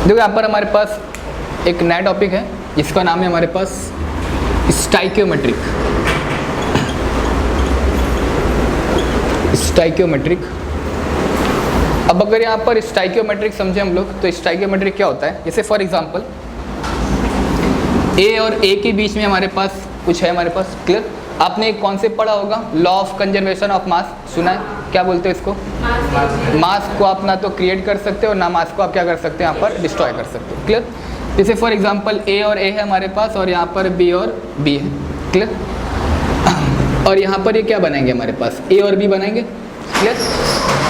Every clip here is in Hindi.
देखो यहाँ पर हमारे पास एक नया टॉपिक है जिसका नाम है हमारे पास स्टाइकियोमेट्रिक। स्टाइकियोमेट्रिक। अब अगर यहाँ पर स्टाइकियोमेट्रिक समझे हम लोग तो स्टाइकियोमेट्रिक क्या होता है, जैसे फॉर एग्जांपल ए और ए के बीच में हमारे पास कुछ है, हमारे पास क्लियर। आपने एक कॉन्सेप्ट पढ़ा होगा, law of conservation of mass, सुना है? क्या बोलते हैं इसको? मास को आप ना तो क्रिएट कर सकते हो ना मास को आप क्या कर सकते हैं यहाँ पर डिस्ट्रॉय कर सकते हो, क्लियर। जैसे फॉर एग्जांपल ए और ए है हमारे पास और यहाँ पर बी और बी है, क्लियर। और यहाँ पर ये क्या बनाएंगे हमारे पास, ए और बी बनाएंगे, क्लियर।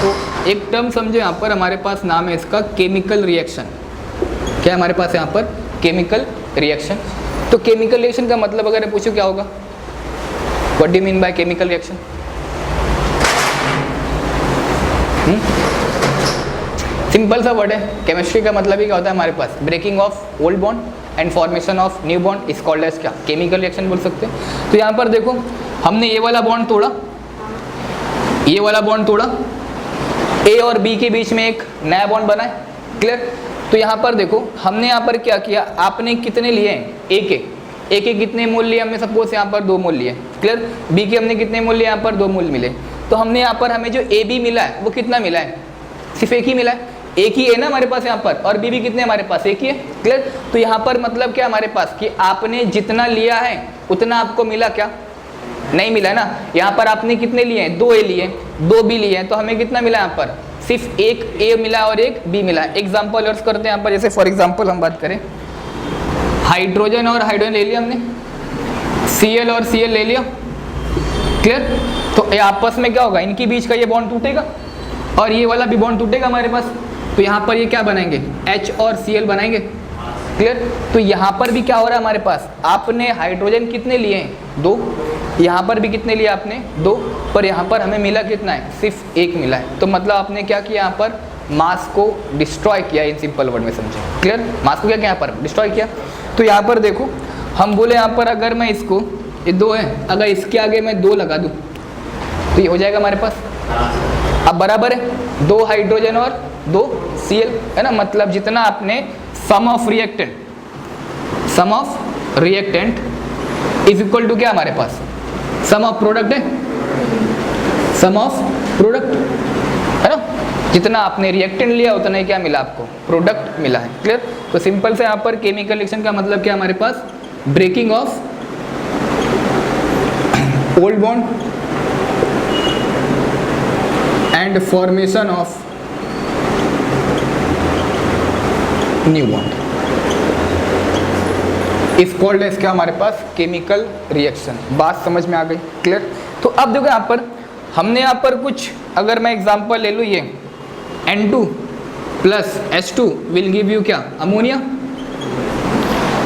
तो एक टर्म समझो यहाँ पर हमारे पास नाम है इसका केमिकल रिएक्शन। क्या है हमारे पास यहाँ पर? Chemical reaction. तो केमिकल रिएक्शन का मतलब अगर पूछो क्या होगा, what do you mean by chemical reaction? Simple सा वर्ड है, केमिस्ट्री का मतलब ही क्या होता है हमारे पास? Breaking of old bond and formation of new bond is called as क्या? केमिकल रिएक्शन बोल सकते हैं। तो यहाँ पर देखो हमने ये वाला बॉन्ड तोड़ा, ये वाला बॉन्ड तोड़ा, ए और बी के बीच में एक नया बॉन्ड बना है, क्लियर। तो यहाँ पर देखो हमने यहाँ पर क्या किया, आपने कितने लिए हैं? ए के कितने मोल लिए हमने? सपोज यहाँ पर 2 मोल लिए, क्लियर। बी के हमने कितने मोल लिए? यहाँ पर 2 मोल मिले। तो हमने यहाँ पर हमें जो ए बी मिला है वो कितना मिला है? सिर्फ एक ही मिला है, एक ही है ना हमारे पास यहाँ पर, और बी भी कितने हमारे पास? एक ही है, क्लियर। तो यहाँ पर मतलब क्या हमारे पास कि आपने जितना लिया है उतना आपको मिला क्या? नहीं मिला ना। यहाँ पर आपने कितने लिए हैं? 2 ए लिए, 2 बी लिए हैं, तो हमें कितना मिला यहाँ पर? सिर्फ एक ए मिला और एक बी मिला। एग्जाम्पल और करते हैं यहाँ पर, जैसे फॉर एग्जाम्पल हम बात करें, हाइड्रोजन और हाइड्रोजन ले लिया हमने, Cl और Cl ले लिया, क्लियर। तो ये आपस में क्या होगा, इनके बीच का ये बॉन्ड टूटेगा और ये वाला भी बॉन्ड टूटेगा हमारे पास। तो यहाँ पर ये क्या बनाएंगे? H और Cl बनाएंगे, क्लियर। तो यहाँ पर भी क्या हो रहा है हमारे पास, आपने हाइड्रोजन कितने लिए हैं? 2। यहाँ पर भी कितने लिए आपने? 2। पर यहाँ पर हमें मिला कितना है? सिर्फ 1 मिला है। तो मतलब आपने क्या किया यहाँ पर? मास को डिस्ट्रॉय किया, इन सिंपल वर्ड में समझे, क्लियर। मास को क्या किया यहाँ पर? डिस्ट्रॉय किया। तो यहाँ पर देखो हम बोले यहाँ पर अगर मैं इसको, ये 2 है, अगर इसके आगे मैं 2 लगा दूँ तो ये हो जाएगा हमारे पास। अब बराबर है 2 हाइड्रोजन और 2 Cl, है ना। मतलब जितना आपने sum of reactant is equal to क्या हमारे पास? सम ऑफ प्रोडक्ट है, सम ऑफ प्रोडक्ट, है ना। जितना आपने रिएक्टेंट लिया उतना ही क्या मिला आपको? प्रोडक्ट मिला है, क्लियर। तो सिंपल से यहाँ पर केमिकल रिएक्शन का मतलब क्या हमारे पास? Breaking of old bond and formation of new bond is called as क्या हमारे पास? Chemical reaction. बात समझ में आ गई, क्लियर। तो अब देखो यहाँ पर हमने यहाँ पर कुछ, अगर मैं एग्जांपल ले लूँ, ये N2 plus H2 will give you क्या? अमोनिया।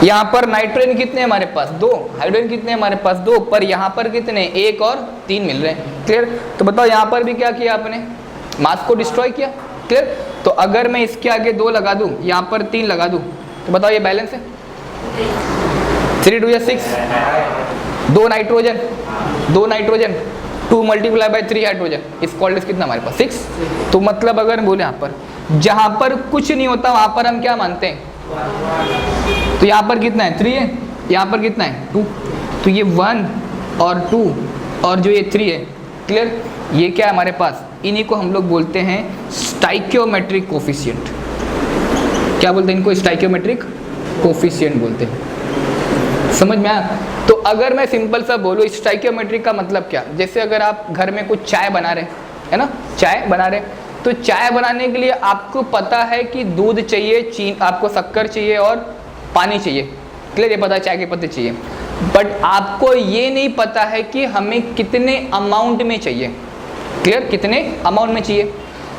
यहाँ पर नाइट्रोजन कितने हमारे पास? 2। हाइड्रोजन कितने हमारे पास? 2। पर यहाँ पर कितने? 1 और 3 मिल रहे हैं, क्लियर। तो बताओ यहाँ पर भी क्या किया आपने? मास को डिस्ट्रॉय किया, क्लियर। तो अगर मैं इसके आगे 2 लगा दूँ, यहाँ पर 3 लगा दूँ, तो बताओ ये बैलेंस है? 3 2 6, 2 नाइट्रोजन 2 मल्टीप्लाई बाय 3 हाइड्रोजन इस कॉल्ड इज कितना हमारे पास? 6। तो मतलब अगर बोले यहाँ पर जहाँ पर कुछ नहीं होता वहाँ पर हम क्या मानते हैं? तो यहाँ पर कितना है? 3 है, यहाँ पर कितना है? 2। तो ये 1 और 2 और जो ये 3 है, क्लियर। ये क्या है हमारे पास? इन्हीं को हम लोग बोलते हैं स्टाइकियोमेट्रिक कोफिशिएंट। क्या बोलते हैं इनको? स्टाइकियोमेट्रिक कोफिशिएंट बोलते हैं। समझ में आया? तो अगर मैं सिंपल सा बोलूँ स्टाइकियोमेट्रिक का मतलब क्या, जैसे अगर आप घर में कुछ चाय बना रहे है ना, चाय बना रहे, तो चाय बनाने के लिए आपको पता है कि दूध चाहिए, आपको शक्कर चाहिए और पानी चाहिए, क्लियर। ये पता है चाय के पत्ते चाहिए, बट आपको ये नहीं पता है कि हमें कितने अमाउंट में चाहिए, क्लियर, कितने अमाउंट में चाहिए।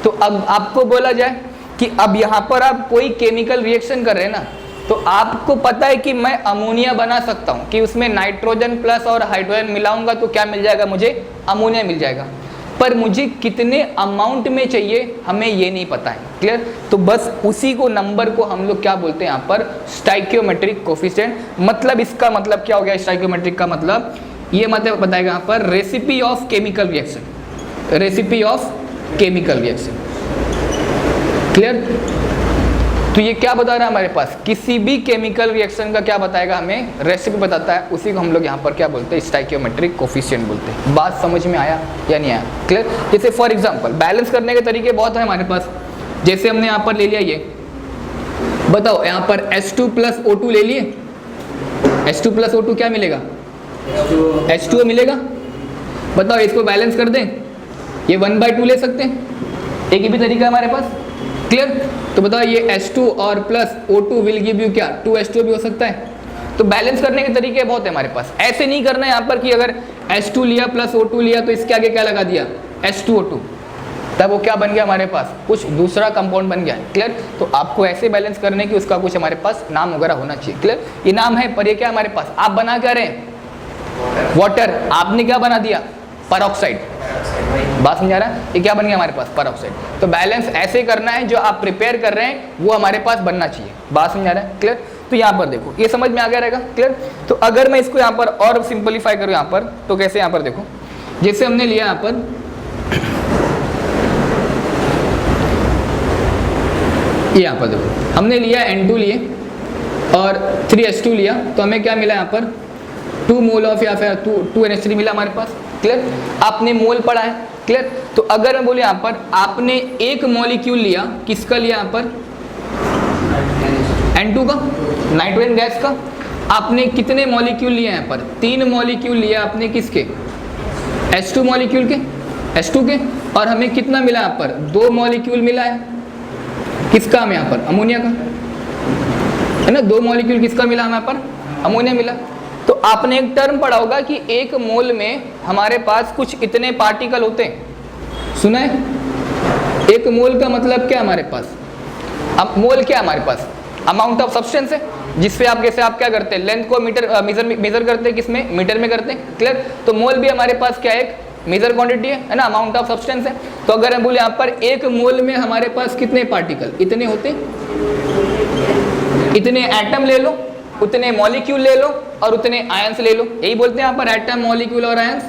तो अब आपको बोला जाए कि अब यहाँ पर आप कोई केमिकल रिएक्शन कर रहे हैं ना, तो आपको पता है कि मैं अमोनिया बना सकता हूँ, कि उसमें नाइट्रोजन प्लस और हाइड्रोजन मिलाऊंगा तो क्या मिल जाएगा मुझे? अमोनिया मिल जाएगा। पर मुझे कितने अमाउंट में चाहिए हमें ये नहीं पता है, क्लियर। तो बस उसी को नंबर को हम लोग क्या बोलते हैं यहाँ पर? Stoichiometric coefficient. मतलब इसका मतलब क्या हो गया? स्टाइकियोमेट्रिक का मतलब ये मतलब बताएगा यहाँ पर recipe of chemical reaction, recipe of chemical reaction, clear. तो ये क्या बता रहा है हमारे पास, किसी भी केमिकल रिएक्शन का क्या बताएगा हमें, रेसिपी बताता है, उसी को हम लोग यहाँ पर क्या बोलते हैं, स्टोइकियोमेट्रिक कोफिशिएंट बोलते हैं। बात समझ में आया या नहीं आया, क्लियर। जैसे फॉर एग्जांपल बैलेंस करने के तरीके बहुत है हमारे पास। जैसे हमने यहाँ पर ले लिया ये, बताओ यहाँ पर H2 प्लस O2 ले लिए, H2 प्लस O2 क्या मिलेगा, H2O मिलेगा। बताओ इसको बैलेंस कर दें, ये 1/2 ले सकते हैं, एक ही भी तरीका है हमारे पास, क्लियर। तो बताओ ये H2 और plus O2 will give you क्या, 2H2O भी हो सकता है। तो बैलेंस करने के तरीके बहुत है हमारे पास। ऐसे नहीं करना है यहाँ पर कि अगर H2 लिया प्लस O2 लिया तो इसके आगे क्या लगा दिया, H2O2, तब वो क्या बन गया हमारे पास, कुछ दूसरा कंपाउंड बन गया, क्लियर। तो आपको ऐसे बैलेंस करने की उसका कुछ हमारे पास नाम वगैरह होना चाहिए, क्लियर। ये नाम है, पर ये क्या हमारे पास, आप बना क्या रहे हैं, वाटर, आपने क्या बना दिया, परऑक्साइड। बात समझा रहा है, ये क्या बन गया हमारे पास, परऑक्साइड। तो बैलेंस ऐसे करना है, जो आप प्रिपेयर कर रहे हैं वो हमारे पास बनना चाहिए। बात समझा रहा है, क्लियर। तो यहाँ पर देखो, ये समझ में आ गया रहेगा, क्लियर। तो अगर मैं इसको यहाँ पर और सिंपलीफाई करूँ यहाँ पर, तो कैसे, यहाँ पर देखो, जैसे हमने लिया यहाँ पर ये, यहाँ पर देखो हमने लिया N2 लिए और 3H2 लिया, तो हमें क्या मिला यहाँ पर 2 मोल ऑफ या फिर 2 NH3 मिला हमारे पास, क्लियर। आपने मोल पढ़ा है, क्लियर। तो अगर मैं बोले यहाँ पर आपने एक मॉलिक्यूल लिया, किसका लिया यहाँ पर, N2 का, नाइट्रोजन गैस का। आपने कितने मॉलिक्यूल लिए यहाँ पर, 3 मॉलिक्यूल लिया आपने, किसके, H2 मॉलिक्यूल के, H2 के। और हमें कितना मिला यहाँ पर, 2 मॉलिक्यूल मिला है, किसका, हमें यहाँ पर अमोनिया का, है ना। 2 मॉलिक्यूल किसका मिला हमें यहाँ पर, अमोनिया मिला। तो आपने एक टर्म पढ़ा होगा कि एक मोल में हमारे पास कुछ इतने पार्टिकल होते हैं, सुना है। एक मोल का मतलब क्या हमारे पास, अब मोल क्या हमारे पास, अमाउंट ऑफ सब्सटेंस है, जिससे आप जैसे आप क्या करते हैं, लेंथ को मेजर करते हैं, किसमें, मीटर में करते हैं, क्लियर। तो मोल भी हमारे पास क्या है, एक मेजर क्वांटिटी है ना, अमाउंट ऑफ सब्सटेंस है। तो अगर हम बोले यहाँ पर एक मोल में हमारे पास कितने पार्टिकल, इतने होते हैं, इतने एटम ले लो, उतने मॉलिक्यूल ले लो और उतने आयंस ले लो, यही बोलते हैं यहाँ पर एटम, मॉलिक्यूल और आयंस,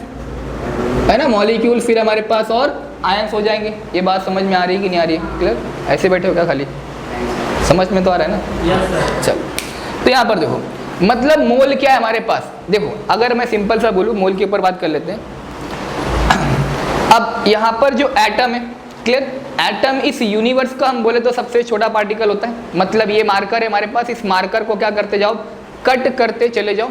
है ना। मॉलिक्यूल फिर हमारे पास और आयंस हो जाएंगे। ये बात समझ में आ रही है कि नहीं आ रही है, क्लियर। ऐसे बैठे हो क्या, खाली समझ में तो आ रहा है ना। चलो, तो यहाँ पर देखो, मतलब मोल क्या है हमारे पास, देखो अगर मैं सिंपल सा बोलूँ, मोल के ऊपर बात कर लेते हैं। अब यहाँ पर जो एटम है, क्लियर, एटम इस यूनिवर्स का हम बोले तो सबसे छोटा पार्टिकल होता है। मतलब ये मार्कर है हमारे पास, इस मार्कर को क्या करते जाओ, कट करते चले जाओ।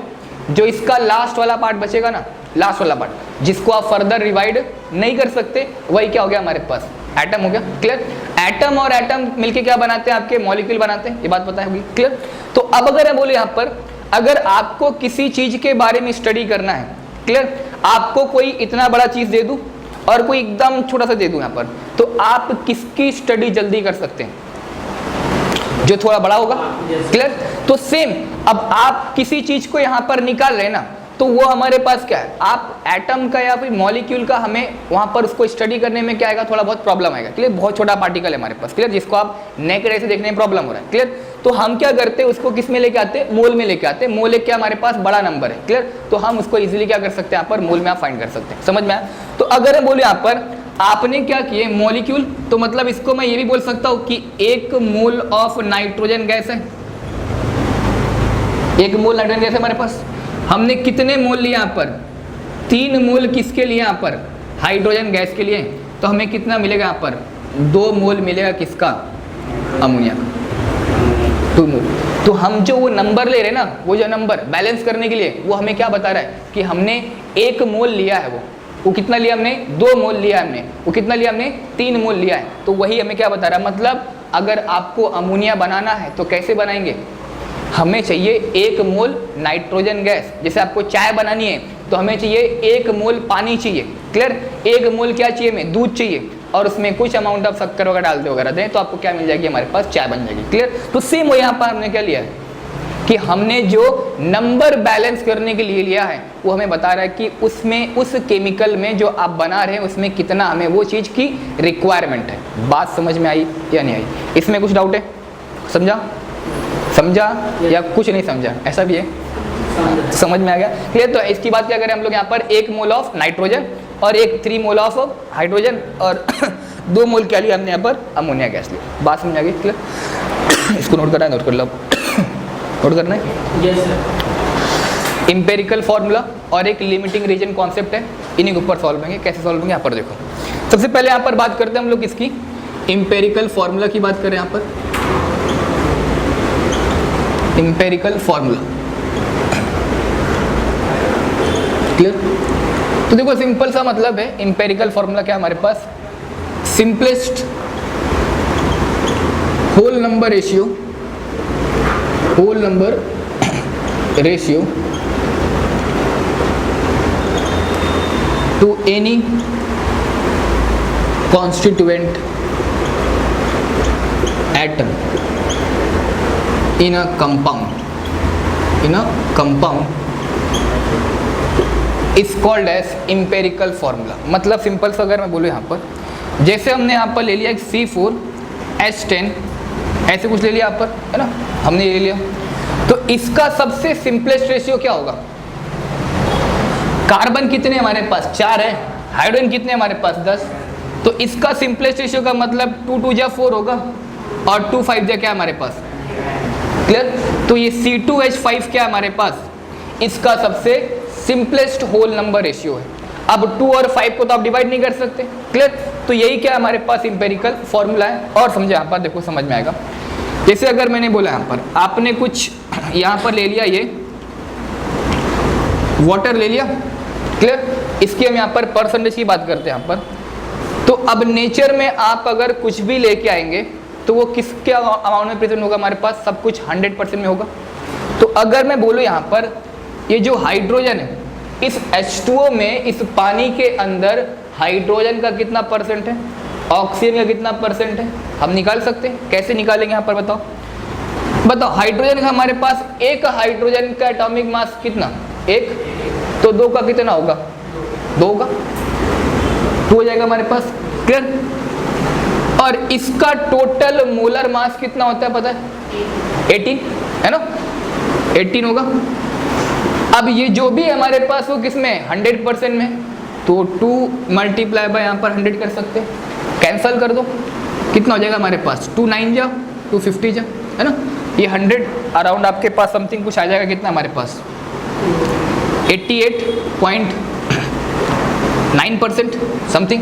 जो इसका लास्ट वाला पार्ट बचेगा ना, लास्ट वाला पार्ट जिसको आप फर्दर डिवाइड नहीं कर सकते, वही क्या हो गया हमारे पास, एटम हो गया, क्लियर। एटम और एटम मिलके क्या बनाते हैं, आपके मॉलिक्यूल बनाते हैं, ये बात पता होगी, क्लियर। तो अब अगर मैं बोले यहाँ पर, अगर आपको किसी चीज के बारे में स्टडी करना है, क्लियर, आपको कोई इतना बड़ा चीज दे दूं और कोई एकदम छोटा सा दे दूं यहाँ पर, तो आप किसकी स्टडी जल्दी कर सकते हैं, जो थोड़ा बड़ा होगा, क्लियर। तो सेम, अब आप किसी चीज को यहाँ पर निकाल रहे हैं ना, तो वो हमारे पास क्या है, आप एटम का या फिर मॉलिक्यूल का, हमें वहाँ पर उसको स्टडी करने में क्या आएगा, थोड़ा बहुत प्रॉब्लम आएगा, क्लियर। बहुत छोटा पार्टिकल है हमारे पास, क्लियर, जिसको आप नेकेड ऐसे देखने में प्रॉब्लम हो रहा है, क्लियर। तो हम क्या करते हैं, उसको किस में लेके आते हैं, मोल में लेके आते हैं। मोल एक क्या हमारे पास बड़ा नंबर है, क्लियर। तो हम उसको इजीली क्या कर सकते हैं, यहाँ पर मोल में आप फाइंड कर सकते हैं, समझ में आया। तो अगर हम बोले यहाँ पर आपने क्या किए, मॉलिक्यूल, तो मतलब इसको मैं ये भी बोल सकता हूँ कि 1 मोल ऑफ नाइट्रोजन गैस है, 1 मोल नाइट्रोजन गैस है हमारे पास। हमने कितने मोल लिए यहाँ पर, 3 मोल किसके लिए, यहाँ पर हाइड्रोजन गैस के लिए। तो हमें कितना मिलेगा यहाँ पर, 2 मोल मिलेगा, किसका, अमोनिया का, 2 मोल। तो हम जो वो नंबर ले रहे हैं ना, वो जो नंबर बैलेंस करने के लिए, वो हमें क्या बता रहा है कि हमने 1 मोल लिया है, वो कितना लिया हमने, 2 मोल लिया है हमने, वो कितना लिया हमने, 3 मोल लिया है। तो वही हमें क्या बता रहा है, मतलब अगर आपको अमोनिया बनाना है तो कैसे बनाएंगे, हमें चाहिए 1 मोल नाइट्रोजन गैस। जैसे आपको चाय बनानी है तो हमें चाहिए 1 मोल पानी चाहिए, क्लियर। 1 मोल क्या चाहिए, हमें दूध चाहिए, और उसमें कुछ अमाउंट ऑफ शक्कर वगैरह डाल दे वगैरह दें, तो आपको क्या मिल जाएगी, हमारे पास चाय बन जाएगी, क्लियर। तो सेम वो यहाँ पर हमने क्या लिया है कि हमने जो नंबर बैलेंस करने के लिए लिया है, वो हमें बता रहा है कि उसमें, उस केमिकल में जो आप बना रहे हैं, उसमें कितना हमें वो चीज़ की रिक्वायरमेंट है। बात समझ में आई या नहीं आई, इसमें कुछ डाउट है, समझा या कुछ नहीं समझा, ऐसा भी है, समझ में आ गया, क्लियर। तो इसकी बात क्या करें हम लोग यहाँ पर, 1 मोल ऑफ नाइट्रोजन और 3 मोल ऑफ हाइड्रोजन और 2 मोल क्या लिया हमने यहाँ पर, अमोनिया गैस लिया। बात समझ आ गई, क्लियर। इसको नोट करना है, नोट कर लो। नोट करना है। Yes sir. इम्पेरिकल फॉर्मूला और एक लिमिटिंग रीजन कॉन्सेप्ट है, इन्हीं के ऊपर सॉल्व होंगे। कैसे सॉल्व होंगे यहाँ पर देखो। सबसे पहले यहाँ पर बात करते हैं हम लोग किसकी, इम्पेरिकल फॉर्मूला की बात करें यहाँ पर। Empirical formula clear. तो देखो सिंपल सा मतलब है इम्पेरिकल फॉर्मूला क्या है हमारे पास, simplest whole number ratio, whole number ratio to any constituent atom in a compound is called as empirical formula। मतलब सिंपल सा अगर मैं बोलूँ यहाँ पर, जैसे हमने यहाँ पर ले लिया एक C4H10 ऐसे कुछ ले लिया यहाँ पर, है ना, हमने ले लिया, तो इसका सबसे सिंपलेस्ट रेशियो क्या होगा। कार्बन कितने हमारे पास 4 है, हाइड्रोजन कितने हमारे पास 10, तो इसका सिंपलेस्ट रेशियो का मतलब 2 2 जा 4 होगा और 2 5 जा क्या हमारे पास, क्लियर। तो ये C2H5 क्या हमारे पास, इसका सबसे सिंपलेस्ट होल नंबर रेशियो है। अब 2 और 5 को तो आप डिवाइड नहीं कर सकते, क्लियर। तो यही क्या हमारे पास इम्पेरिकल फॉर्मूला है। और समझे यहाँ पर, देखो समझ में आएगा। जैसे अगर मैंने बोला यहाँ पर आपने कुछ यहाँ पर ले लिया, ये वाटर ले लिया, क्लियर। इसकी हम यहाँ पर परसेंटेज की बात करते हैं यहाँ पर। तो अब नेचर में आप अगर कुछ भी लेके आएंगे तो वो किसके अमाउंट में प्रेजेंट होगा हमारे पास, सब कुछ 100% में होगा। तो अगर मैं बोलूँ यहाँ पर ये जो हाइड्रोजन है, इस H2O में, इस पानी के अंदर हाइड्रोजन का कितना परसेंट है, ऑक्सीजन का कितना परसेंट है, हम निकाल सकते हैं। कैसे निकालेंगे यहाँ पर बताओ। बताओ हाइड्रोजन का हमारे पास, एक हाइड्रोजन का एटॉमिक मास कितना, 1, तो 2 का कितना होगा, 2 का 2 हो जाएगा हमारे पास, क्लियर। और इसका टोटल मोलर मास कितना होता है पता है, 18 है ना, 18 होगा। अब ये जो भी हमारे पास वो किसमें 100% में, तो 2 मल्टीप्लाई बाय यहाँ पर 100 कर सकते हैं, कैंसल कर दो, कितना हो जाएगा हमारे पास 2 9 जा 250 जा, है ना। ये 100 अराउंड आपके पास समथिंग कुछ आ जाएगा, कितना हमारे पास 88.9% समथिंग,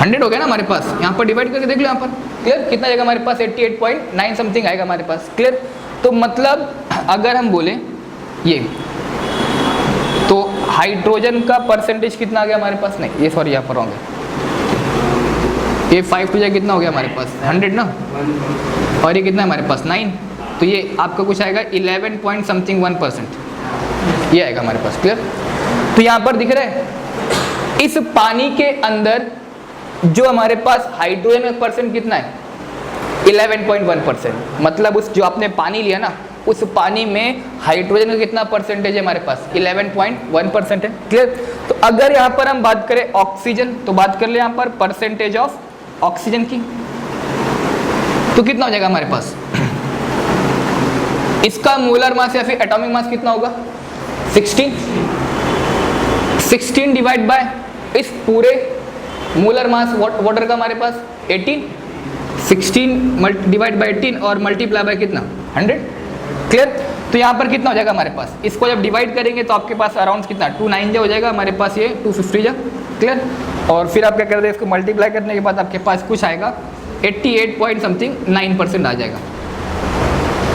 100 हो गया ना हमारे पास। यहाँ पर डिवाइड करके देख लो यहाँ पर, क्लियर, कितना आएगा हमारे पास 88.9 समथिंग आएगा हमारे पास, क्लियर। तो मतलब अगर हम बोले ये, तो हाइड्रोजन का परसेंटेज कितना आ गया हमारे पास, नहीं ये सॉरी यहाँ पर रॉन्ग है, ये 5 टू जाए कितना हो गया हमारे पास 100 ना, और ये कितना है हमारे पास 9, तो ये आपका कुछ आएगा 11 पॉइंट समथिंग 1%, ये आएगा हमारे पास, क्लियर। तो यहाँ पर दिख रहा है इस पानी के अंदर जो हमारे पास हाइड्रोजन का परसेंट कितना है 11.1%, मतलब उस जो आपने पानी लिया ना, उस पानी में हाइड्रोजन का कितना परसेंटेज है हमारे पास 11.1% है, क्लियर। तो अगर यहाँ पर हम बात करें ऑक्सीजन, तो बात कर ले यहाँ पर परसेंटेज ऑफ ऑक्सीजन की, तो कितना हो जाएगा हमारे पास, इसका मोलर मास या फिर एटॉमिक मास कितना होगा 16 डिवाइड बाय इस पूरे मोलर मास वाटर का हमारे पास 18, 16 डिवाइड बाय 18 और मल्टीप्लाई बाय कितना 100, क्लियर। तो यहाँ पर कितना हो जाएगा हमारे पास, इसको जब डिवाइड करेंगे तो आपके पास अराउंड कितना 2 9 जा हो जाएगा हमारे पास, ये 250 जा, क्लियर। और फिर आप क्या करते हैं, इसको मल्टीप्लाई करने के बाद आपके पास कुछ आएगा 88 पॉइंट समथिंग 9% आ जाएगा,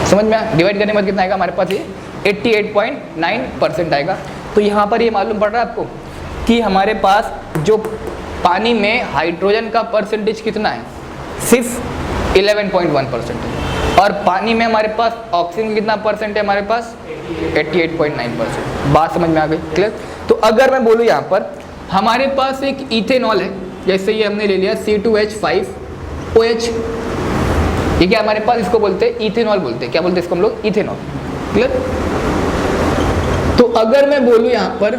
समझ में आया। डिवाइड करने के बाद कितना आएगा हमारे पास, ये 88.9% आएगा। तो यहाँ पर ये मालूम पड़ रहा है आपको कि हमारे पास जो पानी में हाइड्रोजन का परसेंटेज कितना है, सिर्फ 11.1% है, और पानी में हमारे पास ऑक्सीजन कितना परसेंट है हमारे पास 88.9%। बात समझ में आ गई, क्लियर। तो अगर मैं बोलूँ यहाँ पर हमारे पास एक इथेनॉल है, जैसे ये हमने ले लिया C2H5OH, ये क्या हमारे पास, इसको बोलते हैं इथेनॉल बोलते हैं, क्या बोलते हैं इसको हम लोग, इथेनॉल, क्लियर। तो अगर मैं बोलूँ यहाँ पर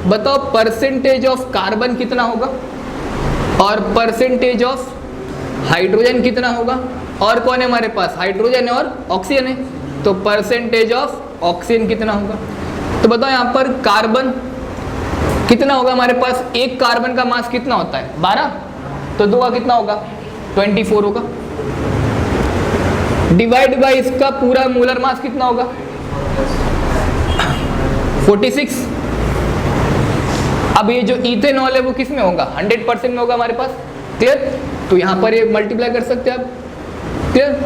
बताओ परसेंटेज ऑफ कार्बन कितना होगा और परसेंटेज ऑफ हाइड्रोजन कितना होगा, और कौन है हमारे पास, हाइड्रोजन है और ऑक्सीजन है, तो परसेंटेज ऑफ ऑक्सीजन कितना होगा। तो बताओ यहाँ पर कार्बन कितना होगा हमारे पास, एक कार्बन का मास कितना होता है 12, तो 2 का कितना होगा 24 होगा, डिवाइड बाय इसका पूरा मोलर मास कितना होगा 46। अब ये जो इथेनॉल है वो किस में होगा 100% में होगा हमारे पास, क्लियर। तो यहाँ पर ये मल्टीप्लाई कर सकते हैं आप, क्लियर।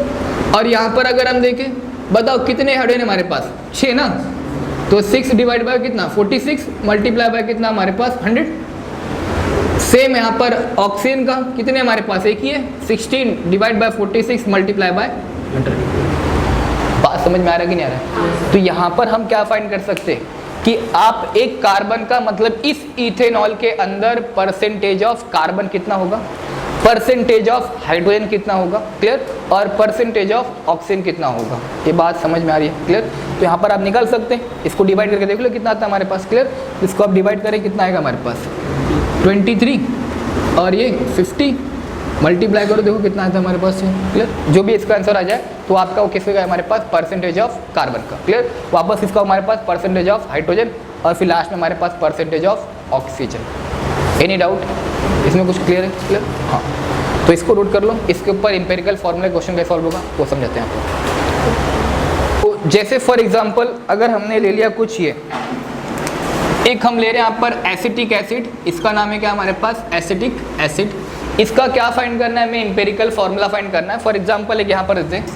और यहाँ पर अगर हम देखें, बताओ कितने हाइड्रोजन हमारे पास 6 ना, तो 6 डिवाइड बाय कितना 46 मल्टीप्लाई बाय कितना हमारे पास 100। सेम यहाँ पर ऑक्सीजन का कितने हमारे पास एक ही है 16 डिवाइड बाय 46 मल्टीप्लाई बाय 100। बात समझ में आ रहा है कि नहीं आ रहा है? तो यहाँ पर हम क्या फाइंड कर सकते हैं कि आप एक कार्बन का मतलब इस इथेनॉल के अंदर परसेंटेज ऑफ कार्बन कितना होगा, परसेंटेज ऑफ हाइड्रोजन कितना होगा, क्लियर, और परसेंटेज ऑफ ऑक्सीजन कितना होगा। ये बात समझ में आ रही है, क्लियर। तो यहाँ पर आप निकाल सकते हैं, इसको डिवाइड करके देख लो कितना आता है हमारे पास, क्लियर। इसको आप डिवाइड करें कितना आएगा हमारे पास 23 और ये 50 मल्टीप्लाई करो, देखो कितना आता है हमारे पास, क्लियर। जो भी इसका आंसर आ जाए तो आपका वो किसका है हमारे पास परसेंटेज ऑफ कार्बन का, क्लियर। वापस इसका हमारे पास परसेंटेज ऑफ हाइड्रोजन और फिर लास्ट में हमारे पास percentage of oxygen. Any doubt इसमें कुछ क्लियर है, क्लियर? हाँ, तो इसको नोट कर लो। इसके ऊपर इंपेरिकल फॉर्मूला क्वेश्चन कैसे सॉल्व होगा वो समझाते हैं आपको। तो जैसे फॉर एग्जांपल अगर हमने ले लिया कुछ ये एक हम ले रहे हैं यहाँ पर एसिटिक एसिड, इसका नाम है क्या हमारे पास एसिटिक एसिड। इसका क्या फाइंड करना है, हमें इंपेरिकल फॉर्मूला फाइंड करना है। फॉर एग्जांपल एक यहाँ पर देते हैं,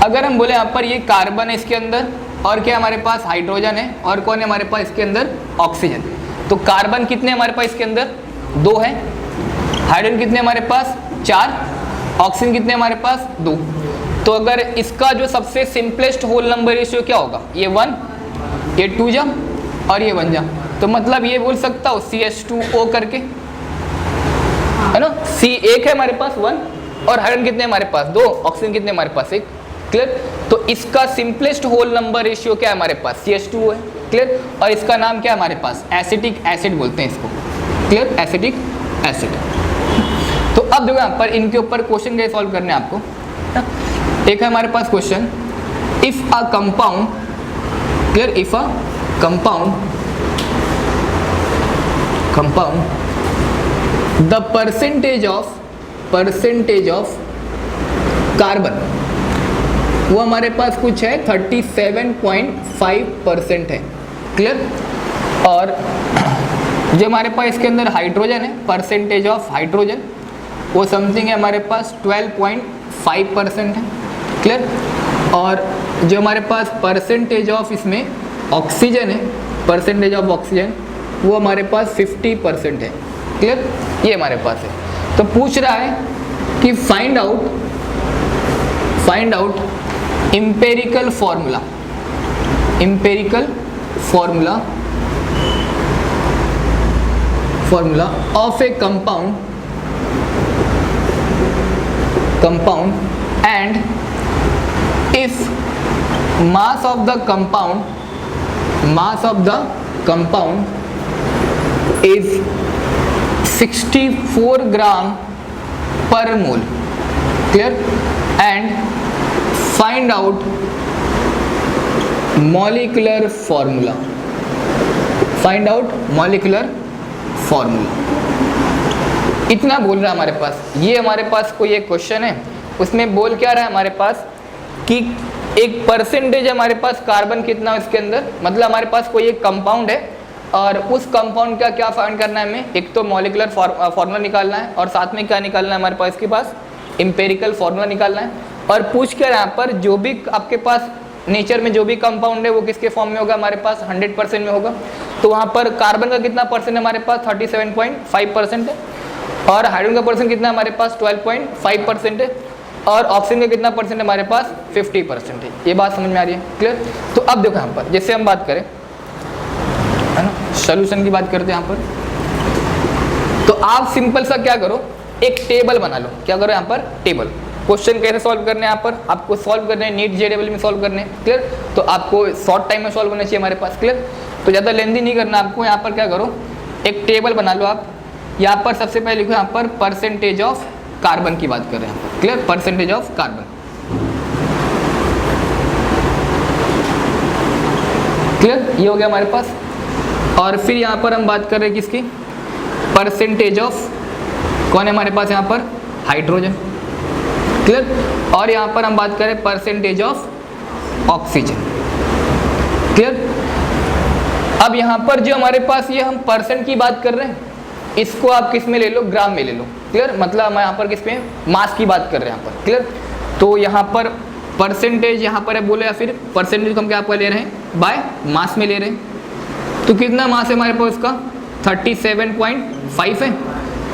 अगर हम बोले यहाँ पर ये कार्बन है इसके अंदर और क्या हमारे पास हाइड्रोजन है और कौन है हमारे पास इसके अंदर ऑक्सीजन। तो कार्बन कितने हमारे पास इसके अंदर 2 है, हाइड्रोजन कितने हमारे पास 4, ऑक्सीजन कितने हमारे पास 2। तो अगर इसका जो सबसे सिंपलेस्ट होल नंबर रेशियो क्या होगा, ये 1, ये 2 जा और ये 1 जा। तो मतलब ये बोल सकता हूँ CH2O करके, है ना। C एक है हमारे पास 1 और हाइड्रोजन कितने हमारे पास 2, ऑक्सीजन कितने हमारे पास 1, क्लियर। तो इसका सिंपलेस्ट होल नंबर रेशियो क्या है हमारे पास CH2O है, क्लियर। और इसका नाम क्या है हमारे पास एसिटिक एसिड बोलते हैं इसको, क्लियर, एसिटिक एसिड। तो अब देखो यहाँ पर इनके ऊपर क्वेश्चन कैसे सॉल्व करने हैं आपको। एक है हमारे पास question, if a compound, clear, if a compound the percentage of carbon वो हमारे पास कुछ है 37.5% है, क्लियर। और जो हमारे पास इसके अंदर हाइड्रोजन है, परसेंटेज ऑफ हाइड्रोजन वो समथिंग है हमारे पास 12.5% है, क्लियर। और जो हमारे पास परसेंटेज ऑफ इसमें ऑक्सीजन है, परसेंटेज ऑफ ऑक्सीजन वो हमारे पास 50% है, क्लियर, ये हमारे पास है। तो पूछ रहा है कि find out empirical formula of A compound and if mass of the compound is 64 gram per mole, clear, and find out molecular formula. इतना बोल रहा है हमारे पास। ये हमारे पास कोई एक क्वेश्चन है, उसमें बोल क्या रहा है हमारे पास कि एक परसेंटेज हमारे पास कार्बन कितना है इसके अंदर, मतलब हमारे पास कोई एक कंपाउंड है और उस कंपाउंड का क्या फाइंड करना है हमें, एक तो मॉलिक्यूलर फार्मूला निकालना है और साथ में क्या निकालना है हमारे पास इसके पास इंपेरिकल फार्मूला निकालना है। और पूछ कर यहाँ पर जो भी आपके पास नेचर में जो भी कंपाउंड है वो किसके फॉर्म में होगा हमारे पास 100% में होगा। तो वहाँ पर कार्बन का कितना परसेंट है हमारे पास 37.5% है और हाइड्रोजन का परसेंट कितना हमारे पास 12.5% है और ऑक्सीजन का कितना परसेंट है हमारे पास 50% है। ये बात समझ में आ रही है, क्लियर। तो अब देखो यहाँ पर जैसे हम बात करें, है ना, सॉल्यूशन की बात करते हैं यहाँ पर। तो आप सिंपल सा क्या करो, एक टेबल बना लो। क्या करो यहाँ पर टेबल। क्वेश्चन कैसे सॉल्व करने हैं यहाँ पर, आपको सॉल्व करने हैं नीट JEE में सॉल्व करने हैं, क्लियर। तो आपको शॉर्ट टाइम में सॉल्व होना चाहिए हमारे पास, क्लियर। तो ज़्यादा लेंदी नहीं करना आपको। यहाँ पर क्या करो, एक टेबल बना लो आप। यहाँ पर सबसे पहले लिखो यहाँ पर परसेंटेज ऑफ कार्बन की बात कर रहे हैं यहाँ पर, clear, percentage of carbon, clear, ये हो गया हमारे पास। और फिर यहाँ पर हम बात कर रहे हैं किसकी, परसेंटेज ऑफ कौन है हमारे पास यहाँ पर हाइड्रोजन, क्लियर। और यहाँ पर हम बात करें परसेंटेज ऑफ ऑक्सीजन, क्लियर। अब यहाँ पर जो हमारे पास ये हम परसेंट की बात कर रहे हैं, इसको आप किस में ले लो, ग्राम में ले लो, क्लियर। मतलब हम यहाँ पर किस में, मास की बात कर रहे हैं यहाँ पर, क्लियर। तो यहाँ पर परसेंटेज यहाँ पर है बोले, या फिर परसेंटेज हम क्या ले रहे हैं, बाय मास में ले रहे हैं। तो कितना मास है हमारे पास उसका, 37.5 है।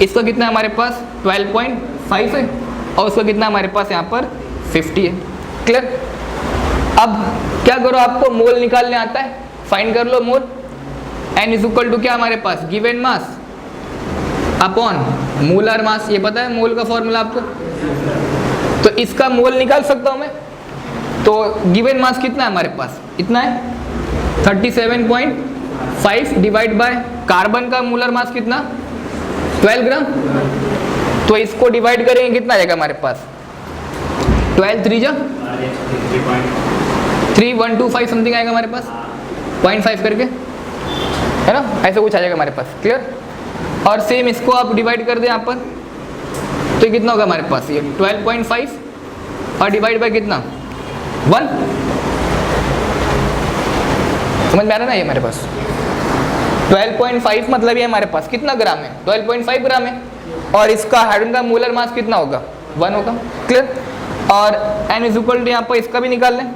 इसका कितना है हमारे पास, 12.5 है। और उसका कितना हमारे पास यहाँ पर 50 है, क्लियर। अब क्या करो, आपको मोल निकालने आता है, फाइंड कर लो mole. n is equal to क्या हमारे पास, given mass upon molar mass. ये पता है मोल का फॉर्मूला आपको, तो इसका मोल निकाल सकता हूँ मैं। तो गिवन मास कितना है हमारे पास, इतना है 37.5 डिवाइड बाय कार्बन का मोलर मास कितना, 12 ग्राम। तो इसको डिवाइड करेंगे कितना आएगा हमारे पास, 12 3 जा 3125 समथिंग आएगा हमारे पास, 0.5 करके, है ना, ऐसे कुछ आ जाएगा हमारे पास, क्लियर। और सेम इसको आप डिवाइड कर दें यहाँ पर, तो कितना होगा हमारे पास, ये 12.5 और डिवाइड बाय कितना, 1। समझ में आ रहा है ना, ये हमारे पास 12.5 मतलब ये हमारे पास कितना ग्राम है, 12.5 ग्राम है। और इसका हाइड्रोजन का मोलर मास कितना होगा, 1 होगा, क्लियर। और n इज इक्वल टू यहाँ पर इसका भी निकाल लें।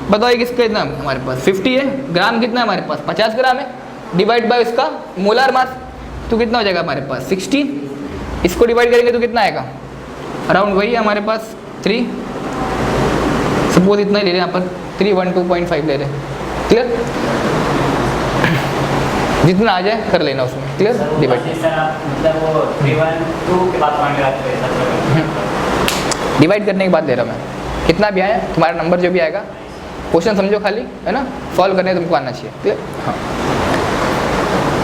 बताओ ये किसका कितना हमारे पास 50 है, ग्राम कितना है हमारे पास 50 ग्राम है, डिवाइड बाय इसका मोलर मास, तो कितना हो जाएगा हमारे पास 60। इसको डिवाइड करेंगे तो कितना आएगा, अराउंड वही है हमारे पास 3, सपोज इतना ही ले रहे हैं यहाँ पर 312.5 ले रहे हैं, क्लियर। जितना आ जाए कर लेना उसमें, क्लियर, डिवाइड। डिवाइड करने के बाद ले रहा हूँ मैं, कितना भी आया तुम्हारा नंबर जो भी आएगा, क्वेश्चन समझो खाली, है ना, सॉल्व करने तुमको आना चाहिए, क्लियर। हाँ,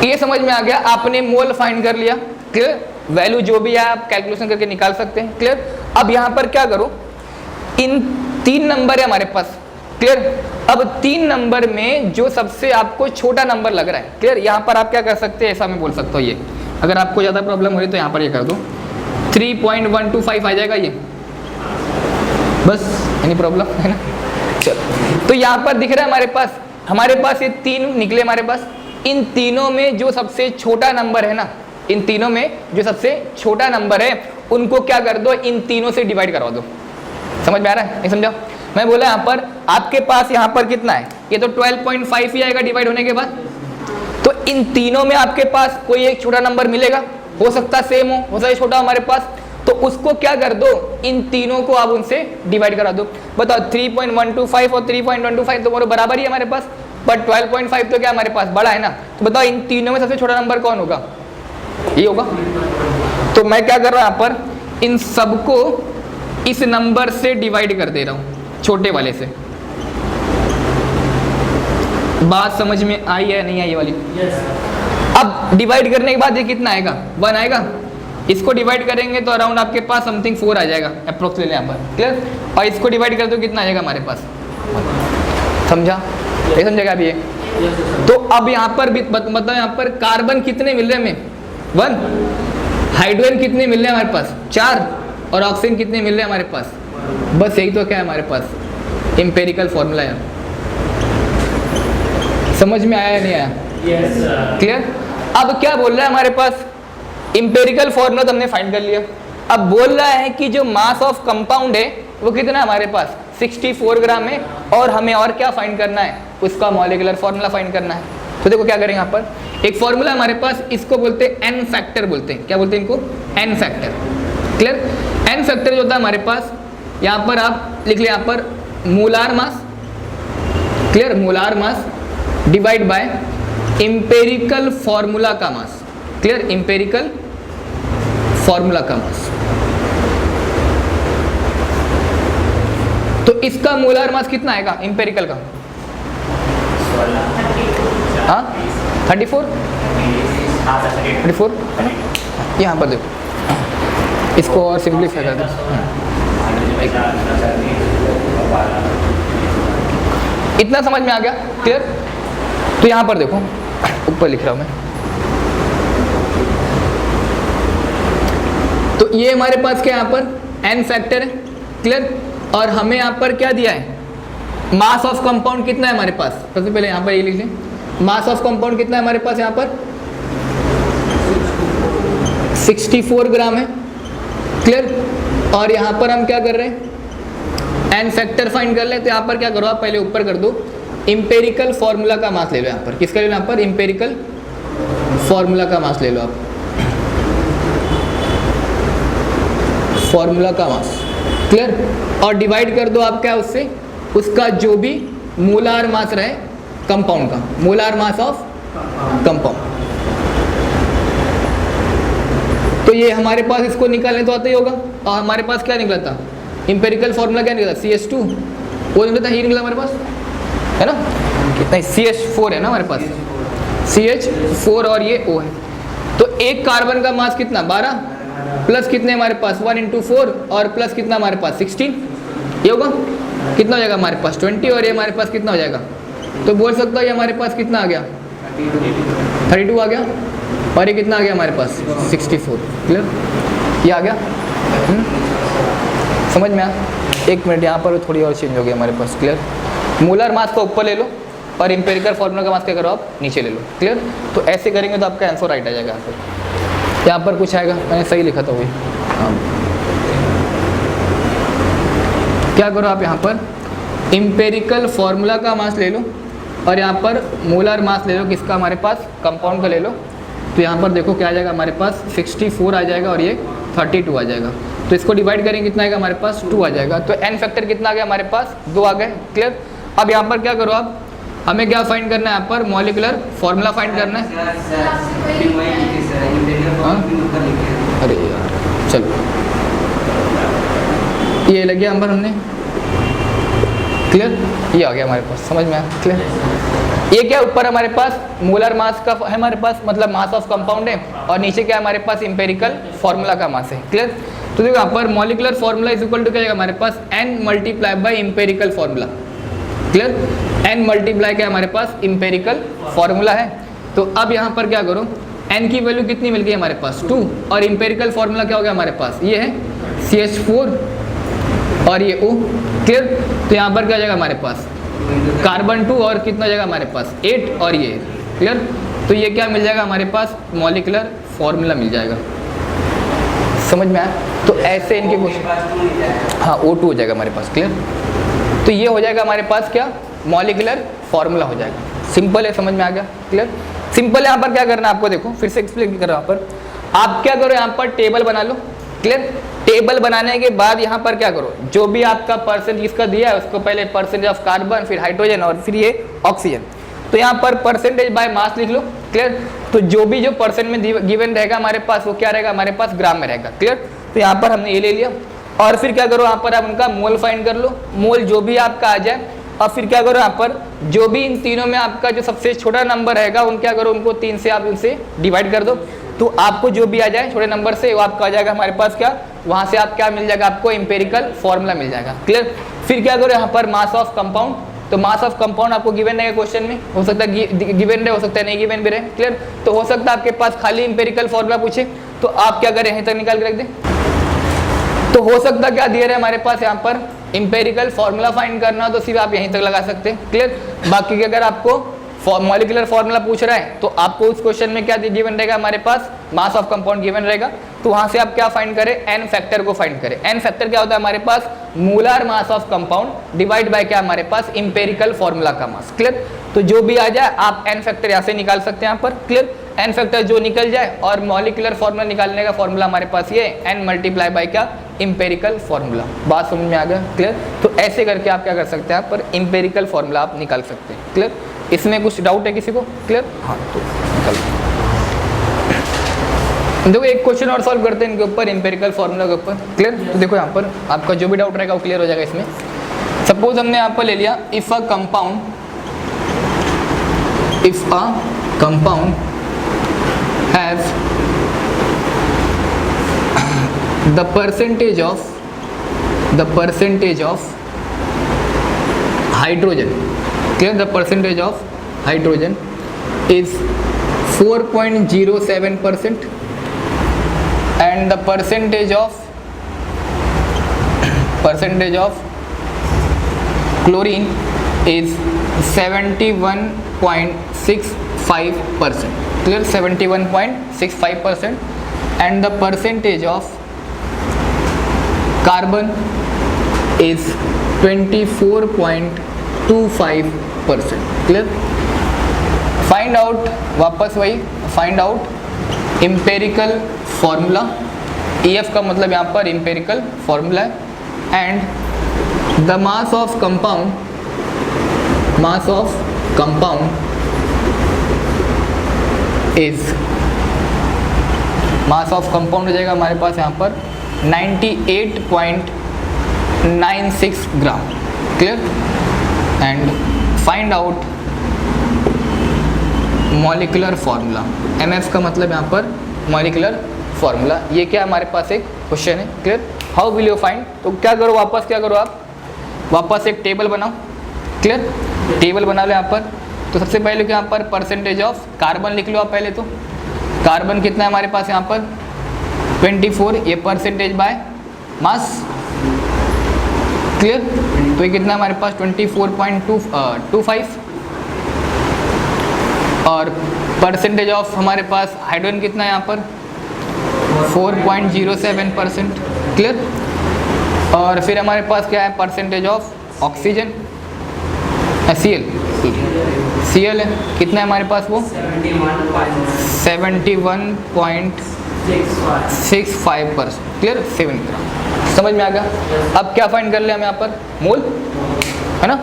ये समझ में आ गया, आपने मोल फाइंड कर लिया, क्लियर। वैल्यू जो भी है आप कैलकुलेशन करके निकाल सकते हैं, क्लियर। अब यहाँ पर क्या करो, इन 3 नंबर है हमारे पास, क्लियर। अब 3 नंबर में जो सबसे आपको छोटा नंबर लग रहा है, क्लियर, यहाँ पर आप क्या कर सकते हैं, ऐसा मैं बोल सकता हूँ, ये अगर आपको ज़्यादा प्रॉब्लम हो रही तो यहाँ पर ये कर दो, 3.125 आ जाएगा ये, बस, एनी प्रॉब्लम है ना। चलो, तो यहाँ पर दिख रहा है हमारे पास ये 3 निकले हमारे पास। इन तीनों में जो सबसे छोटा नंबर है ना, इन तीनों में जो सबसे छोटा नंबर है उनको क्या कर दो, इन तीनों से डिवाइड करवा दो। समझ में आ रहा है, नहीं समझाओ। मैं बोला यहाँ पर आपके पास यहाँ पर कितना है, ये तो 12.5 ही आएगा डिवाइड होने के बाद। तो इन तीनों में आपके पास कोई एक छोटा नंबर मिलेगा, हो सकता है सेम हो सकता है छोटा हमारे पास, तो उसको क्या कर दो, इन तीनों को आप उनसे डिवाइड करा दो। बताओ 3.125 और 3.125 दोनों बराबर ही हमारे पास, बट 12.5 तो क्या हमारे पास बड़ा है ना। तो बताओ इन तीनों में सबसे छोटा नंबर कौन होगा, ये होगा। तो मैं क्या कर रहा हूँ यहाँ पर, इन सबको इस नंबर से डिवाइड कर दे रहा हूँ, छोटे वाले से। बात समझ में आई है नहीं आई ये वाली? अब डिवाइड करने के बाद ये कितना आएगा, 1 आएगा। इसको डिवाइड करेंगे तो अराउंड आपके पास समथिंग 4 आ जाएगा अप्रोक्स ले लें यहाँ पर, क्लियर। और इसको डिवाइड कर दो कितना आ जाएगा हमारे पास, समझा, ये समझेगा अभी ये। तो अब यहाँ पर भी मतलब यहाँ पर कार्बन कितने मिल रहे हैं हमें, 1। हाइड्रोजन कितने मिल रहे हैं हमारे पास, 4। और ऑक्सीजन कितने मिल रहे हैं हमारे पास, बस यही तो क्या है हमारे पास, एम्पेरिकल फॉर्मूला है। समझ में आया या नहीं आया? क्लियर। अब क्या बोल रहा है हमारे पास, एम्पेरिकल फॉर्मूला तो हमने फाइंड कर लिया। अब बोल रहा है कि जो मास ऑफ कंपाउंड है वो कितना है हमारे पास, 64 ग्राम है। और हमें और क्या फाइंड करना है, उसका मॉलिक्यूलर फॉर्मूला फाइंड करना है। तो देखो क्या करेंगे यहाँ पर, एक फॉर्मूला हमारे पास, इसको बोलते हैं एन फैक्टर बोलते हैं। क्या बोलते हैं इनको, n factor, clear. N factor जो होता है हमारे पास, यहाँ पर आप लिख ले, यहाँ पर molar mass, clear, molar mass divide by empirical formula का मास, क्लियर, एम्पेरिकल फॉर्मूला का मास। तो इसका मोलार मास कितना आएगा एम्पेरिकल का, हाँ 34, यहाँ पर देखो, इसको और सिंप्लीफाई कर दो। इतना समझ में आ गया, क्लियर। तो यहाँ पर देखो, ऊपर लिख रहा हूँ मैं, तो ये हमारे पास क्या यहाँ पर एन फैक्टर है, क्लियर। और हमें यहाँ पर क्या दिया है, मास ऑफ कंपाउंड कितना है हमारे पास, सबसे पहले यहाँ पर ये लिख लें, मास ऑफ कंपाउंड कितना है हमारे पास यहाँ पर 64 ग्राम है, क्लियर। और यहाँ पर हम क्या कर रहे हैं, एन फैक्टर फाइंड कर ले। तो यहाँ पर क्या करो आप, पहले ऊपर कर दो, इंपेरिकल फॉर्मूला का मास ले लो। यहाँ पर किसका ले लो, यहाँ पर इंपेरिकल फॉर्मूला का मास ले लो आप, फॉर्मूला का मास, क्लियर। और डिवाइड कर दो आप क्या उससे, उसका जो भी मोलार मास रहे कंपाउंड का, मोलार मास ऑफ कंपाउंड। तो ये हमारे पास इसको निकालने तो आता ही होगा। और हमारे पास क्या निकला था, इंपेरिकल फॉर्मूला क्या निकला, CH2 वो निकला था, ये निकला हमारे पास, है ना, कितना CH4 है ना हमारे पास, CH4 और ये O है। तो एक कार्बन का मास कितना 12 प्लस कितने हमारे पास 1 × 4 और प्लस कितना हमारे पास 16, ये होगा कितना हो जाएगा हमारे पास 20, और ये हमारे पास कितना हो जाएगा, तो बोल सकता हूँ ये हमारे पास कितना आ गया 32 आ गया, और ये कितना आ गया हमारे पास 64, क्लियर, ये आ गया। समझ में आया। एक मिनट, यहाँ पर थोड़ी और चेंज हो गई हमारे पास, क्लियर। मोलर मास को ऊपर ले लो और इंपेरिकल फॉर्मूला का मास क्या करो आप नीचे ले लो, क्लियर। तो ऐसे करेंगे तो आपका आंसर राइट आ जाएगा। यहाँ पर कुछ आएगा, मैंने सही लिखा था वही, क्या करो आप यहाँ पर इंपेरिकल फॉर्मूला का मास ले लो और यहाँ पर मोलर मास ले लो, किसका हमारे पास कंपाउंड का ले लो। तो यहाँ पर देखो क्या आ जाएगा हमारे पास 64 आ जाएगा और ये 32 आ जाएगा। तो इसको डिवाइड करेंगे कितना आएगा हमारे पास 2 आ जाएगा। तो एन फैक्टर कितना आ गया हमारे पास 2 आ गए, क्लियर। अब यहाँ पर क्या करो आप, हमें क्या फाइंड करना है यहाँ पर, मॉलिक्यूलर फॉर्मूला फाइंड करना है। अरे यार चलो, ये लग गया नंबर हमने, क्लियर, ये आ गया हमारे पास, समझ में आया, क्लियर। ये क्या ऊपर हमारे पास मोलर मास का है हमारे पास, मतलब मास ऑफ कंपाउंड है, और नीचे क्या है हमारे पास इंपेरिकल फॉर्मूला का मास है, क्लियर। तो देखो यहाँ पर molecular formula is equal to क्या आएगा हमारे पास n multiply by empirical formula, clear. n multiply क्या हमारे पास इंपेरिकल फॉर्मूला है। तो अब यहाँ पर क्या करो, n की वैल्यू कितनी मिल गई हमारे पास 2, और इंपेरिकल फॉर्मूला क्या हो गया हमारे पास, ये है CH4 और ये O, क्लियर। तो यहाँ पर क्या जाएगा हमारे पास कार्बन 2 और कितना जाएगा हमारे पास 8 और ये, क्लियर। तो ये क्या मिल जाएगा हमारे पास मॉलिक्यूलर फॉर्मूला मिल जाएगा, समझ में आया। तो ऐसे इनके क्वेश्चन, हाँ O2 हो जाएगा हमारे पास, क्लियर। तो ये हो जाएगा हमारे पास क्या मॉलिक्यूलर फॉर्मूला हो जाएगा, सिंपल है, समझ में आ गया, क्लियर। सिंपल है। यहाँ पर क्या करना है आपको, देखो फिर से एक्सप्लेन कर रहा हूँ। यहाँ पर आप क्या करो, यहाँ पर टेबल बना लो, क्लियर। टेबल बनाने के बाद यहाँ पर क्या करो, जो भी आपका परसेंटेज इसका दिया है उसको पहले परसेंटेज ऑफ कार्बन, फिर हाइड्रोजन और फिर ये ऑक्सीजन। तो यहाँ पर परसेंटेज बाय मास लिख लो, क्लियर। तो जो भी जो परसेंट में गिवन रहेगा हमारे पास वो क्या रहेगा हमारे पास ग्राम में रहेगा, क्लियर। तो यहाँ पर हमने ये ले लिया, और फिर क्या करो यहाँ पर आप उनका मोल फाइंड कर लो, मोल जो भी आपका आ जाए। और फिर क्या करो यहाँ पर जो भी इन तीनों में आपका जो सबसे छोटा नंबर रहेगा उन क्या करो, उनको 3 से आप उनसे डिवाइड कर दो। तो आपको जो भी आ जाए छोटे नंबर से वो आपका आ जाएगा हमारे पास क्या, वहाँ से आप क्या मिल जाएगा आपको इंपेरिकल फॉर्मूला मिल जाएगा, क्लियर। फिर क्या करो यहाँ पर मास ऑफ कंपाउंड, तो मास ऑफ कंपाउंड आपको गिवन रहेगा क्वेश्चन में, हो सकता है गिवन रहे, हो सकता है नहीं गिवन भी रहे, क्लियर। तो हो सकता है आपके पास खाली इंपेरिकल फॉर्मूला पूछे तो आप क्या करें यहीं तक निकाल के रख दें। तो हो सकता क्या दिए रहे हमारे पास यहाँ पर इंपेरिकल फॉर्मूला फाइंड करना हो तो सिर्फ आप यहीं तक लगा सकते हैं, क्लियर। बाकी की अगर आपको मॉलिक्यूलर फॉर्मूला पूछ रहा है तो आपको उस क्वेश्चन में क्या गिवन रहेगा हमारे पास मास ऑफ कंपाउंड गिवन रहेगा। तो वहां से आप क्या फाइंड करें, एन फैक्टर को फाइंड करें। एन फैक्टर क्या होता है हमारे पास molar mass of compound divide by क्या हमारे पास इंपेरिकल फॉर्मूला का मास, क्लियर। तो जो भी आ जाए आप एन फैक्टर यहाँ से निकाल सकते हैं यहाँ पर, क्लियर। एन फैक्टर जो निकल जाए और मॉलिक्यूलर फॉर्मूला निकालने का फॉर्मूला हमारे पास ये एन मल्टीप्लाई बाय क्या इंपेरिकल फॉर्मूला। बात समझ में आ गया, क्लियर। तो ऐसे करके आप क्या कर सकते हैं यहाँ पर इंपेरिकल फॉर्मूला आप निकाल सकते हैं, क्लियर। इसमें कुछ डाउट है किसी को, क्लियर। हाँ तो निकल देखो एक क्वेश्चन और सॉल्व करते हैं इनके ऊपर इंपेरिकल फॉर्मूला के ऊपर, क्लियर। तो देखो यहाँ पर आपका जो भी डाउट रहेगा वो क्लियर हो जाएगा इसमें। सपोज हमने यहाँ पर ले लिया if a compound have the percentage of hydrogen, clear, the percentage of hydrogen is 4.07% and the percentage of percentage of chlorine is 71.65%, clear, 71.65%, and the percentage of carbon is 24.25%, clear. Find out, वापस वही find out empirical formula, EF का मतलब यहाँ पर इम्पेरिकल फॉर्मूला है, and the mass of compound is, mass of compound हो जाएगा हमारे पास यहाँ पर 98.96 gram, clear, and find out molecular formula, MF का मतलब यहाँ पर मॉलिक्यूलर फार्मूला। ये क्या हमारे पास एक क्वेश्चन है, clear. How will you find, तो क्या करो, वापस क्या करो आप, वापस एक टेबल बनाओ, क्लियर, टेबल बना लो यहाँ पर। तो सबसे पहले क्या यहाँ पर परसेंटेज ऑफ कार्बन लिख लो आप पहले, तो कार्बन कितना है हमारे पास यहाँ पर 24, ये परसेंटेज बाय मास, क्लियर। तो ये कितना हमारे पास 24.25, और परसेंटेज ऑफ हमारे पास हाइड्रोजन कितना है यहाँ पर 4.07%, क्लियर। और फिर हमारे पास क्या है परसेंटेज ऑफ ऑक्सीजन, Cl है, कितना है हमारे पास वो 71.65%, क्लियर, 7 ग्राम। समझ में आ गया। अब क्या फाइंड कर ले हम यहाँ पर, मोल है ना,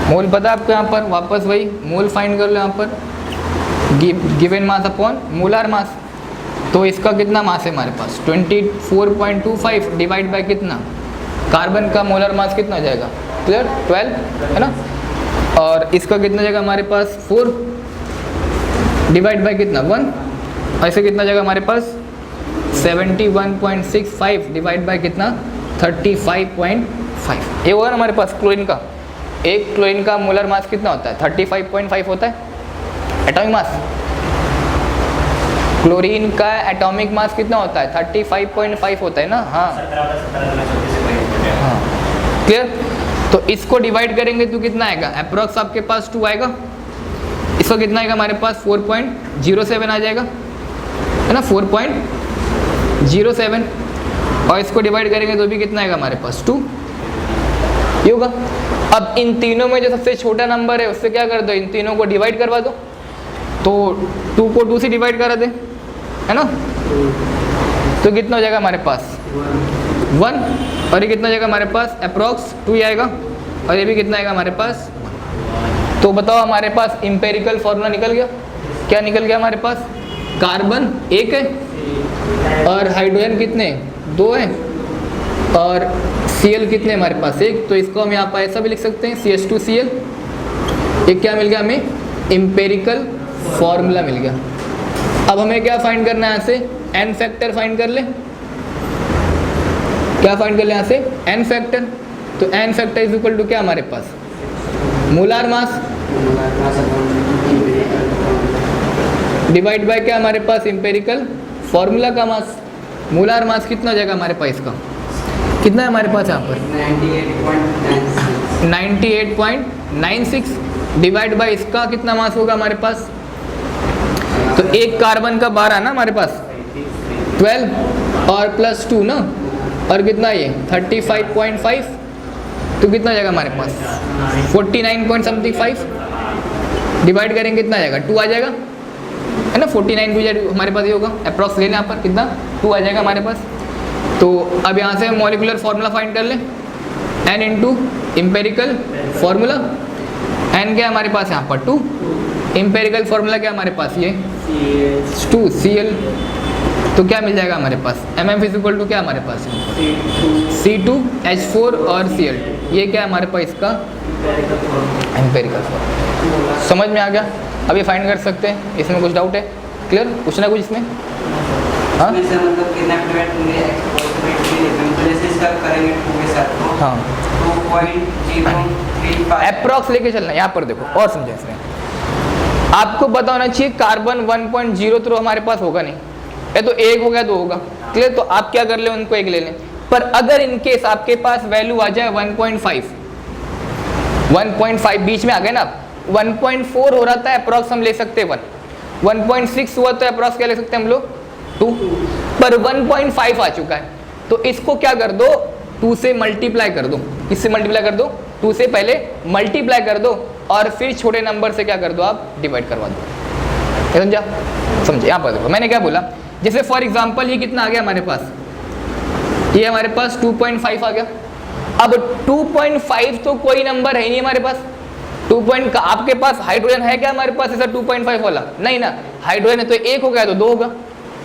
मोल पता है आपको यहाँ पर, वापस वही मोल फाइंड कर लो यहाँ पर, given mass upon molar mass. तो इसका कितना मास है हमारे पास 24.25 डिवाइड बाय कितना, कार्बन का मोलर मास कितना हो जाएगा, क्लियर, 12 है ना, और इसका कितना जाएगा हमारे पास 4 डिवाइड बाय कितना 1, ऐसे कितना जाएगा हमारे पास 71.65 डिवाइड बाय कितना 35.5। ये होगा ना हमारे पास क्लोरीन का, एक क्लोरीन का मोलर मास कितना होता है 35.5 होता है एटॉमिक मास। क्लोरीन का एटॉमिक मास कितना होता है 35.5 होता है ना, हाँ क्लियर। तो इसको डिवाइड करेंगे तो कितना आएगा, अप्रॉक्स आपके पास 2 आएगा, इसका कितना आएगा हमारे पास 4.07 आ जाएगा, है ना 4.07, और इसको डिवाइड करेंगे तो भी कितना आएगा हमारे पास 2, ये होगा। अब इन तीनों में जो सबसे छोटा नंबर है उससे क्या कर दो, इन तीनों को डिवाइड करवा दो, तो 2 को 2 से डिवाइड करा दे, है ना, तो कितना हो जाएगा हमारे पास 1, और ये कितना हो जाएगा हमारे पास अप्रॉक्स 2 ही आएगा, और ये भी कितना आएगा हमारे पास। तो बताओ हमारे पास इंपेरिकल फॉर्मूला निकल गया, क्या निकल गया हमारे पास, कार्बन 1 है और हाइड्रोजन कितने 2 है, और Cl कितने हमारे पास 1, तो इसको हम यहाँ पर ऐसा भी लिख सकते हैं CH2Cl। एक क्या मिल गया हमें, इंपेरिकल फॉर्मूला मिल गया। अब हमें क्या फाइंड करना है यहाँ से, n फैक्टर फाइंड कर ले, क्या फाइंड कर ले यहाँ से n फैक्टर। तो n factor is equal to क्या हमारे पास, मोलार मास डिवाइड बाय क्या हमारे पास इंपेरिकल फॉर्मूला का मास। मोलार मास कितना हो जाएगा हमारे पास, इसका कितना है हमारे पास यहाँ पर 98.96 डिवाइड बाय इसका कितना मास होगा हमारे पास। तो एक कार्बन का 12 ना हमारे पास 12 और प्लस 2 ना, और कितना ये 35.5, तो कितना जाएगा हमारे पास 49.75 डिवाइड करेंगे कितना आ जाएगा 2 आ जाएगा, है ना 49 टू हमारे पास ये होगा अप्रॉक्स लेना यहाँ पर कितना 2 आ जाएगा हमारे पास। तो अब यहाँ से मॉलिक्यूलर फार्मूला फाइंड कर लें, n into empirical formula, n क्या हमारे पास यहाँ पर 2, इम्पेरिकल फार्मूला क्या हमारे पास ये 2 Cl, तो क्या मिल जाएगा हमारे पास MM इज इक्वल टू क्या हमारे पास C2H4 और Cl2, ये क्या है हमारे पास इसका एम्पेरिकल फॉर्मूला। समझ में आ गया। अब ये फाइंड कर सकते हैं, इसमें कुछ डाउट है, क्लियर, कुछ ना कुछ इसमें, हाँ हाँ अप्रॉक्स लेके चलना। यहाँ पर देखो और समझे, इसमें आपको पता होना चाहिए कार्बन 1.0 तो हमारे पास होगा नहीं, ये तो 1 हो गया 2 होगा, क्लियर। तो आप क्या कर ले, उनको 1 ले लें, पर अगर इनकेस आपके पास वैल्यू आ जाए 1.5 बीच में आ गए ना, 1.4 हो रहा था अप्रॉक्स हम ले सकते 1.6 हुआ तो अप्रॉक्स क्या ले सकते हैं हम लोग 2, पर 1.5 आ चुका है तो इसको क्या कर दो 2 से मल्टीप्लाई कर दो। किससे मल्टीप्लाई कर दो? 2 से पहले मल्टीप्लाई कर दो और फिर छोटे नंबर से क्या कर दो आप डिवाइड करवा दो। समझा? समझे? यहाँ पर देखो मैंने क्या बोला, जैसे फॉर एग्जांपल ये कितना आ गया हमारे पास, ये हमारे पास 2.5 आ गया। अब 2.5 तो कोई नंबर है नहीं हमारे पास, 2 पॉइंट का आपके पास हाइड्रोजन है क्या हमारे पास ऐसा 2.5 वाला? नहीं ना, हाइड्रोजन है तो 1 हो गया तो 2 होगा।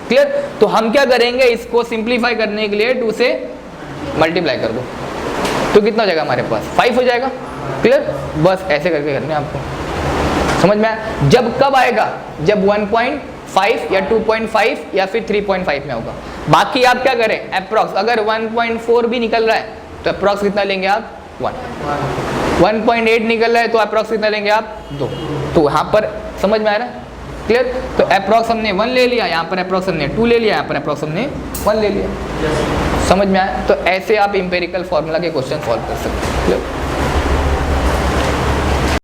क्लियर? तो हम क्या करेंगे, इसको सिंप्लीफाई करने के लिए 2 से मल्टीप्लाई कर दो तो कितना हो जाएगा हमारे पास 5 हो जाएगा। क्लियर? बस ऐसे करके करना है आपको। समझ में आया? जब कब आएगा? जब 1.5 या 2.5 या फिर 3.5 में होगा। बाकी आप क्या करें अप्रॉक्स, अगर 1.4 भी निकल रहा है तो अप्रॉक्स कितना लेंगे आप 1, 1.8 निकल रहा है तो अप्रॉक्स कितना लेंगे आप 2। तो यहाँ पर समझ में आ रहा है? क्लियर? तो अप्रॉक्स हमने 1 ले लिया, यहाँ पर अप्रॉक्स हमने 2 ले लिया, यहाँ पर अप्रॉक्स हमने 1 ले लिया। समझ में आया? तो ऐसे आप इंपेरिकल फॉर्मूला के क्वेश्चन सॉल्व कर सकते हैं। क्लियर?